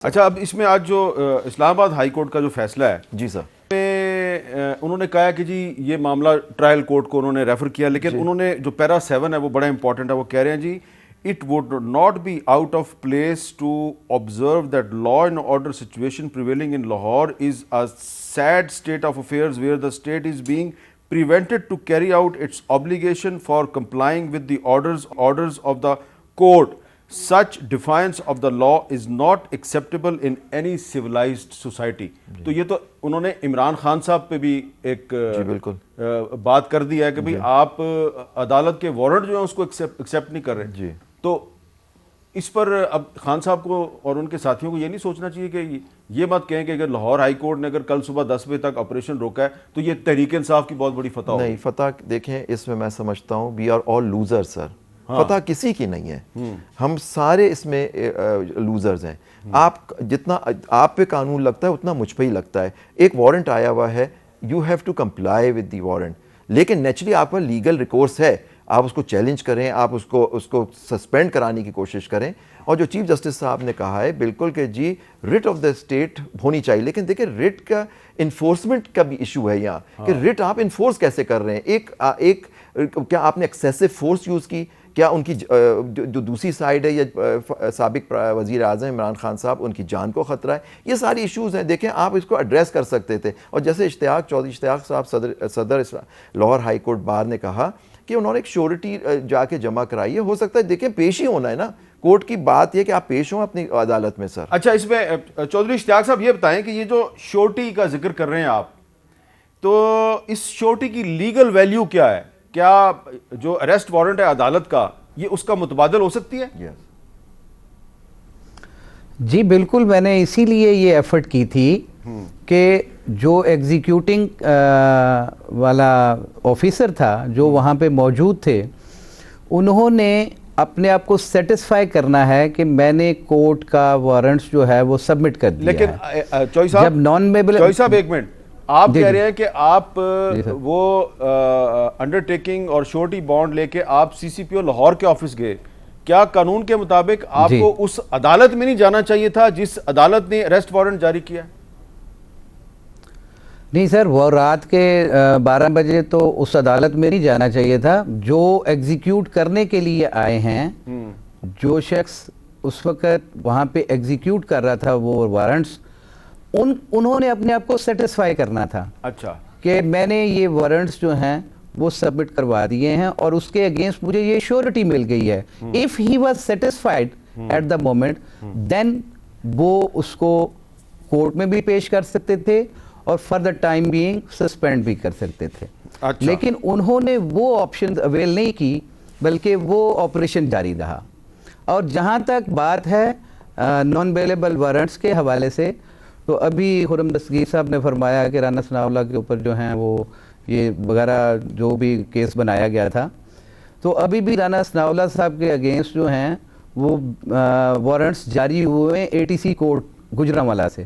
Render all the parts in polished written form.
اچھا، اب اس میں آج جو اسلام آباد ہائی کورٹ کا جو فیصلہ ہے جی سر، انہوں نے کہا کہ جی یہ معاملہ ٹرائل کورٹ کو انہوں نے ریفر کیا، لیکن انہوں نے جو پیرا 7 ہے وہ بڑا امپورٹنٹ ہے. وہ کہہ رہے ہیں جی it would not be out of place to observe that law and order situation prevailing in Lahore is a sad state of affairs where the state is being prevented to carry out its obligation for complying with the orders of the court. Such defiance of the law is not acceptable in any civilized society. تو یہ تو انہوں نے عمران خان صاحب پہ بھی ایک بات کر دی ہے کہ بھئی آپ عدالت کے وارنٹ جو ہیں اس کو ایکسیپٹ نہیں کر رہے. جی تو اس پر اب خان صاحب کو اور ان کے ساتھیوں کو یہ نہیں سوچنا چاہیے کہ یہ مت کہیں کہ اگر لاہور ہائی کورٹ نے اگر کل صبح 10 بجے تک آپریشن روکا ہے تو یہ تحریک انصاف کی بہت بڑی فتح ہوگی. نہیں، فتح دیکھیں اس میں سمجھتا ہوں وی آر آل لوزر سر. فتح کسی کی نہیں ہے، ہم سارے اس میں لوزرز ہیں. آپ جتنا آپ پہ قانون لگتا ہے اتنا مجھ پہ ہی لگتا ہے. ایک وارنٹ آیا ہوا ہے، you have to comply with the warrant, لیکن نیچرلی آپ کا لیگل ریکورس ہے، آپ اس کو چیلنج کریں، آپ اس کو سسپینڈ کرانے کی کوشش کریں. اور جو چیف جسٹس صاحب نے کہا ہے بالکل کہ جی رٹ آف دا اسٹیٹ ہونی چاہیے، لیکن دیکھیں رٹ کا انفورسمنٹ کا بھی ایشو ہے یہاں کہ رٹ آپ انفورس کیسے کر رہے ہیں. ایک کیا آپ نے ایکسیسو فورس یوز کی؟ کیا ان کی جو دوسری سائڈ ہے یا سابق وزیر اعظم عمران خان صاحب ان کی جان کو خطرہ ہے؟ یہ ساری ایشوز ہیں. دیکھیں آپ اس کو ایڈریس کر سکتے تھے. اور جیسے چودھری اشتیاق صاحب صدر لاہور ہائی کورٹ بار نے کہا کہ انہوں نے ایک شیورٹی جا کے جمع کرائی ہے. ہو سکتا ہے دیکھیں پیش ہی ہونا ہے نا، کورٹ کی بات یہ کہ آپ پیش ہوں اپنی عدالت میں سر. اچھا، اس میں چودھری اشتیاق صاحب یہ بتائیں کہ یہ جو شیورٹی کا ذکر کر رہے ہیں آپ، تو اس شیورٹی کی لیگل ویلیو کیا ہے؟ کیا جو اریسٹ وارنٹ ہے عدالت کا یہ اس کا متبادل ہو سکتی ہے؟ جی بالکل، میں نے اسی لیے یہ ایفرٹ کی تھی کہ جو ایگزیکیوٹنگ والا آفیسر تھا جو وہاں پہ موجود تھے، انہوں نے اپنے آپ کو سیٹسفائی کرنا ہے کہ میں نے کورٹ کا وارنٹس جو ہے وہ سبمٹ کر دیا ہے. لیکن چوئی صاحب ایک منٹ، آپ کہہ رہے ہیں کہ آپ وہ انڈرٹیکنگ اور شورٹی بانڈ لے کے آپ سی سی پی او لاہور کے آفس گئے. کیا قانون کے مطابق آپ کو اس عدالت میں نہیں جانا چاہیے تھا جس عدالت نے اریسٹ وارنٹ جاری کیا؟ نہیں سر، وہ رات کے 12 بجے تو اس عدالت میں نہیں جانا چاہیے تھا. جو ایگزیکیوٹ کرنے کے لیے آئے ہیں، جو شخص اس وقت وہاں پہ ایگزیکیوٹ کر رہا تھا وہ وارنٹس، انہوں نے اپنے آپ کو سیٹسفائی کرنا تھا. اچھا، کہ میں نے یہ وارنٹس جو ہیں وہ سبمٹ کروا دیے ہیں اور اس کے اگینسٹ مجھے یہ شیورٹی مل گئی ہے. if he was satisfied at the moment then وہ اس کو کورٹ میں بھی پیش کر سکتے تھے اور for the time being suspend بھی کر سکتے تھے. لیکن انہوں نے وہ آپشن اویل نہیں کی بلکہ وہ آپریشن جاری رہا. اور جہاں تک بات ہے نان بیلیبل وارنٹس کے حوالے سے، تو ابھی خرم دستگیر صاحب نے فرمایا کہ رانا ثناء اللہ کے اوپر جو ہیں وہ یہ وغیرہ جو بھی کیس بنایا گیا تھا، تو ابھی بھی رانا ثناء اللہ صاحب کے اگینسٹ جو ہیں وہ وارنٹس جاری ہوئے ہیں A T C court Gujranwala سے.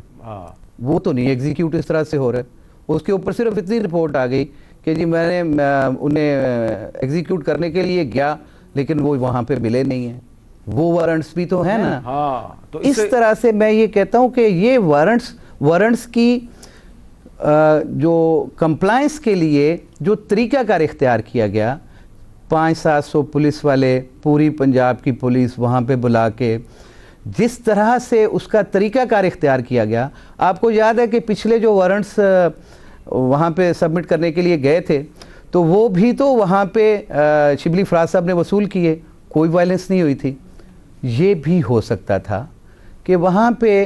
وہ تو نہیں ایگزیکیوٹ اس طرح سے ہو رہے. اس کے اوپر صرف اتنی رپورٹ آ گئی کہ جی میں نے انہیں ایگزیکیوٹ کرنے کے لیے گیا لیکن وہ وہاں پہ ملے نہیں ہیں. وہ وارنٹس بھی تو ہیں نا. تو اس طرح سے میں یہ کہتا ہوں کہ یہ وارنٹس کی جو کمپلائنس کے لیے جو طریقہ کار اختیار کیا گیا، 500-700 پولیس والے، پوری پنجاب کی پولیس وہاں پہ بلا کے جس طرح سے اس کا طریقہ کار اختیار کیا گیا. آپ کو یاد ہے کہ پچھلے جو وارنٹس وہاں پہ سبمٹ کرنے کے لیے گئے تھے تو وہ بھی تو وہاں پہ شبلی فراز صاحب نے وصول کیے، کوئی وائلنس نہیں ہوئی تھی. یہ بھی ہو سکتا تھا کہ وہاں پہ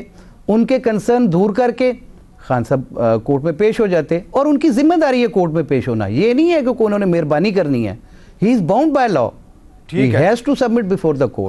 ان کے کنسرن دور کر کے خان صاحب کورٹ میں پیش ہو جاتے، اور ان کی ذمہ داری ہے کورٹ میں پیش ہونا. یہ نہیں ہے کہ انہوں نے مہربانی کرنی ہے. He is bound by law, he has to submit before the court.